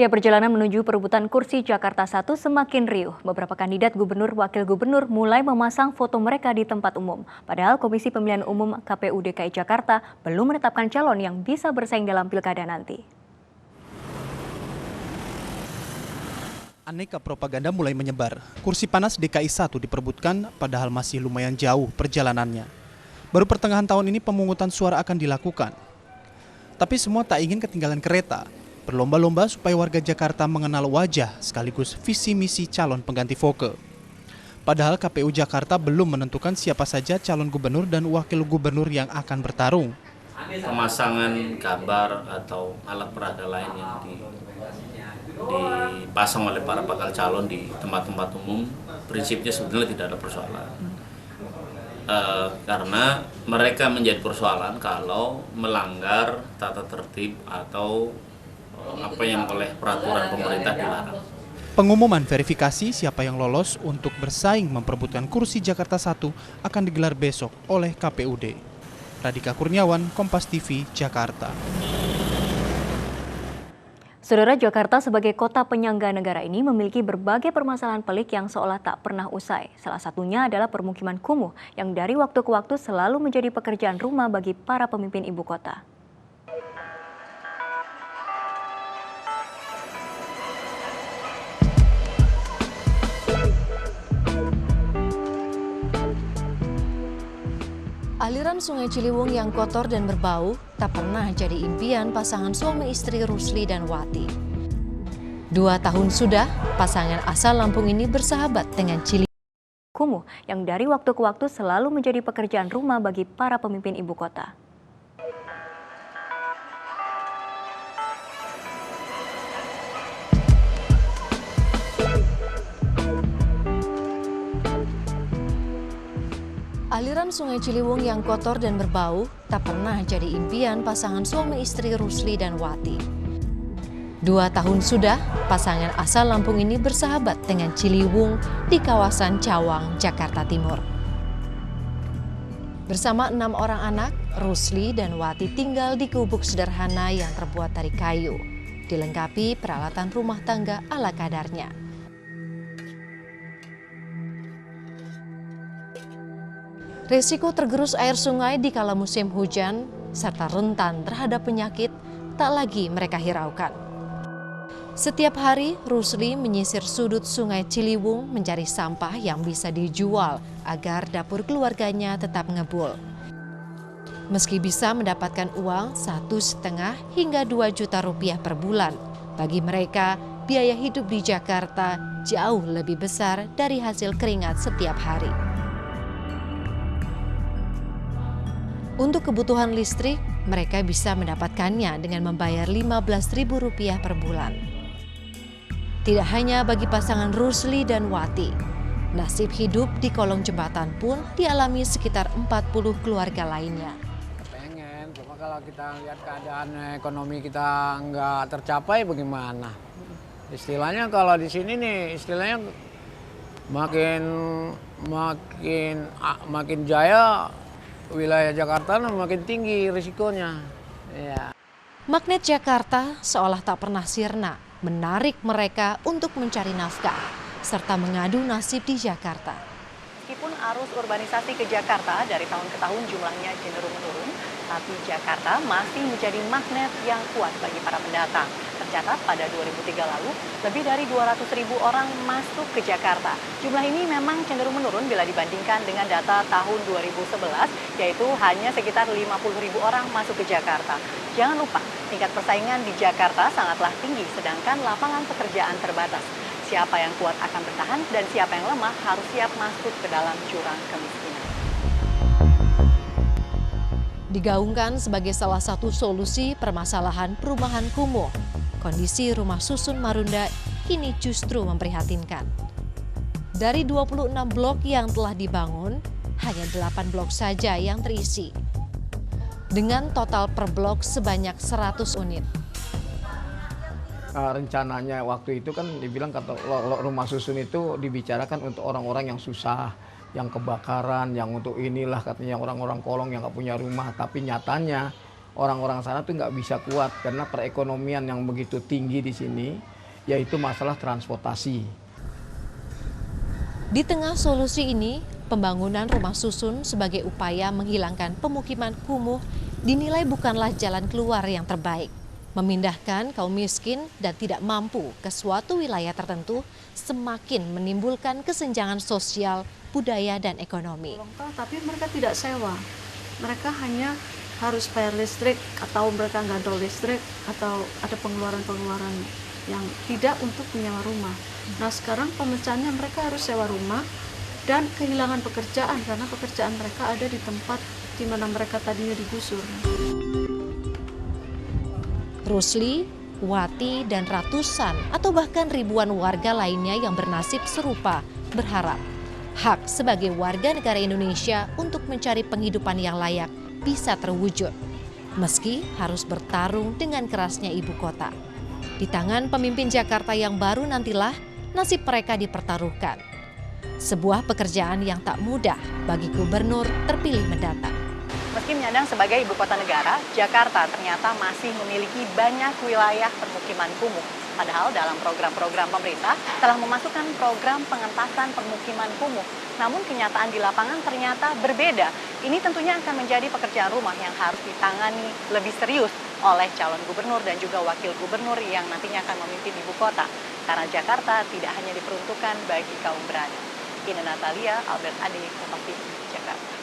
Ya, perjalanan menuju perebutan kursi Jakarta 1 semakin riuh. Beberapa kandidat gubernur, wakil gubernur mulai memasang foto mereka di tempat umum. Padahal Komisi Pemilihan Umum KPU DKI Jakarta belum menetapkan calon yang bisa bersaing dalam pilkada nanti. Aneka propaganda mulai menyebar. Kursi panas DKI 1 diperebutkan padahal masih lumayan jauh perjalanannya. Baru pertengahan tahun ini pemungutan suara akan dilakukan. Tapi semua tak ingin ketinggalan kereta. Berlomba-lomba supaya warga Jakarta mengenal wajah sekaligus visi misi calon pengganti Foke. Padahal KPU Jakarta belum menentukan siapa saja calon gubernur dan wakil gubernur yang akan bertarung. Pemasangan gambar atau alat peraga lain yang dipasang oleh para bakal calon di tempat-tempat umum prinsipnya sebenarnya tidak ada persoalan. Karena mereka menjadi persoalan kalau melanggar tata tertib atau apa yang oleh peraturan pemerintah dilarang. Pengumuman verifikasi siapa yang lolos untuk bersaing memperebutkan kursi Jakarta 1 akan digelar besok oleh KPUD. Radika Kurniawan, Kompas TV, Jakarta. Saudara, Jakarta sebagai kota penyangga negara ini memiliki berbagai permasalahan pelik yang seolah tak pernah usai. Salah satunya adalah permukiman kumuh yang dari waktu ke waktu selalu menjadi pekerjaan rumah bagi para pemimpin ibu kota. Aliran Sungai Ciliwung yang kotor dan berbau tak pernah jadi impian pasangan suami istri Rusli dan Wati. 2 tahun sudah, pasangan asal Lampung ini bersahabat dengan Ciliwung Kumuh yang dari waktu ke waktu selalu menjadi pekerjaan rumah bagi para pemimpin ibu kota. Aliran Sungai Ciliwung yang kotor dan berbau tak pernah jadi impian pasangan suami istri Rusli dan Wati. 2 tahun sudah, pasangan asal Lampung ini bersahabat dengan Ciliwung di kawasan Cawang, Jakarta Timur. Bersama 6 orang anak, Rusli dan Wati tinggal di gubuk sederhana yang terbuat dari kayu, dilengkapi peralatan rumah tangga ala kadarnya. Risiko tergerus air sungai di kala musim hujan serta rentan terhadap penyakit tak lagi mereka hiraukan. Setiap hari, Rusli menyisir sudut Sungai Ciliwung mencari sampah yang bisa dijual agar dapur keluarganya tetap ngebul. Meski bisa mendapatkan uang 1,5 hingga 2 juta rupiah per bulan, bagi mereka biaya hidup di Jakarta jauh lebih besar dari hasil keringat setiap hari. Untuk kebutuhan listrik, mereka bisa mendapatkannya dengan membayar Rp15.000 per bulan. Tidak hanya bagi pasangan Rusli dan Wati, nasib hidup di kolong jembatan pun dialami sekitar 40 keluarga lainnya. Pengen, cuma kalau kita lihat keadaan ekonomi kita nggak tercapai bagaimana? Istilahnya kalau di sini nih, istilahnya makin jaya, wilayah Jakarta makin tinggi risikonya. Ya. Magnet Jakarta seolah tak pernah sirna, menarik mereka untuk mencari nafkah, serta mengadu nasib di Jakarta. Meskipun arus urbanisasi ke Jakarta dari tahun ke tahun jumlahnya cenderung menurun, tapi Jakarta masih menjadi magnet yang kuat bagi para pendatang. Tercatat pada 2003 lalu, lebih dari 200.000 orang masuk ke Jakarta. Jumlah ini memang cenderung menurun bila dibandingkan dengan data tahun 2011, yaitu hanya sekitar 50.000 orang masuk ke Jakarta. Jangan lupa, tingkat persaingan di Jakarta sangatlah tinggi, sedangkan lapangan pekerjaan terbatas. Siapa yang kuat akan bertahan dan siapa yang lemah harus siap masuk ke dalam jurang kemiskinan. Digaungkan sebagai salah satu solusi permasalahan perumahan kumuh, kondisi rumah susun Marunda kini justru memprihatinkan. Dari 26 blok yang telah dibangun, hanya 8 blok saja yang terisi. Dengan total per blok sebanyak 100 unit. Rencananya waktu itu kan dibilang kata rumah susun itu dibicarakan untuk orang-orang yang susah, yang kebakaran, yang untuk inilah katanya orang-orang kolong yang nggak punya rumah. Tapi nyatanya orang-orang sana tuh nggak bisa kuat karena perekonomian yang begitu tinggi di sini. yaitu masalah transportasi. Di tengah solusi ini, pembangunan rumah susun sebagai upaya menghilangkan pemukiman kumuh dinilai bukanlah jalan keluar yang terbaik. Memindahkan kaum miskin dan tidak mampu ke suatu wilayah tertentu semakin menimbulkan kesenjangan sosial, budaya, dan ekonomi. Tapi mereka tidak sewa, mereka hanya harus bayar listrik atau mereka gandol listrik atau ada pengeluaran-pengeluaran yang tidak untuk menyewa rumah. Nah sekarang pemecahannya mereka harus sewa rumah dan kehilangan pekerjaan karena pekerjaan mereka ada di tempat di mana mereka tadinya digusur. Rusli, Wati, dan ratusan atau bahkan ribuan warga lainnya yang bernasib serupa berharap hak sebagai warga negara Indonesia untuk mencari penghidupan yang layak bisa terwujud, meski harus bertarung dengan kerasnya ibu kota. Di tangan pemimpin Jakarta yang baru nantilah nasib mereka dipertaruhkan. Sebuah pekerjaan yang tak mudah bagi gubernur terpilih mendatang. Meski menyandang sebagai ibu kota negara, Jakarta ternyata masih memiliki banyak wilayah permukiman kumuh. Padahal dalam program-program pemerintah telah memasukkan program pengentasan permukiman kumuh. Namun kenyataan di lapangan ternyata berbeda. Ini tentunya akan menjadi pekerjaan rumah yang harus ditangani lebih serius oleh calon gubernur dan juga wakil gubernur yang nantinya akan memimpin ibu kota. Karena Jakarta tidak hanya diperuntukkan bagi kaum berani. Ina Natalia, Albert Ade, Kompas TV, Jakarta.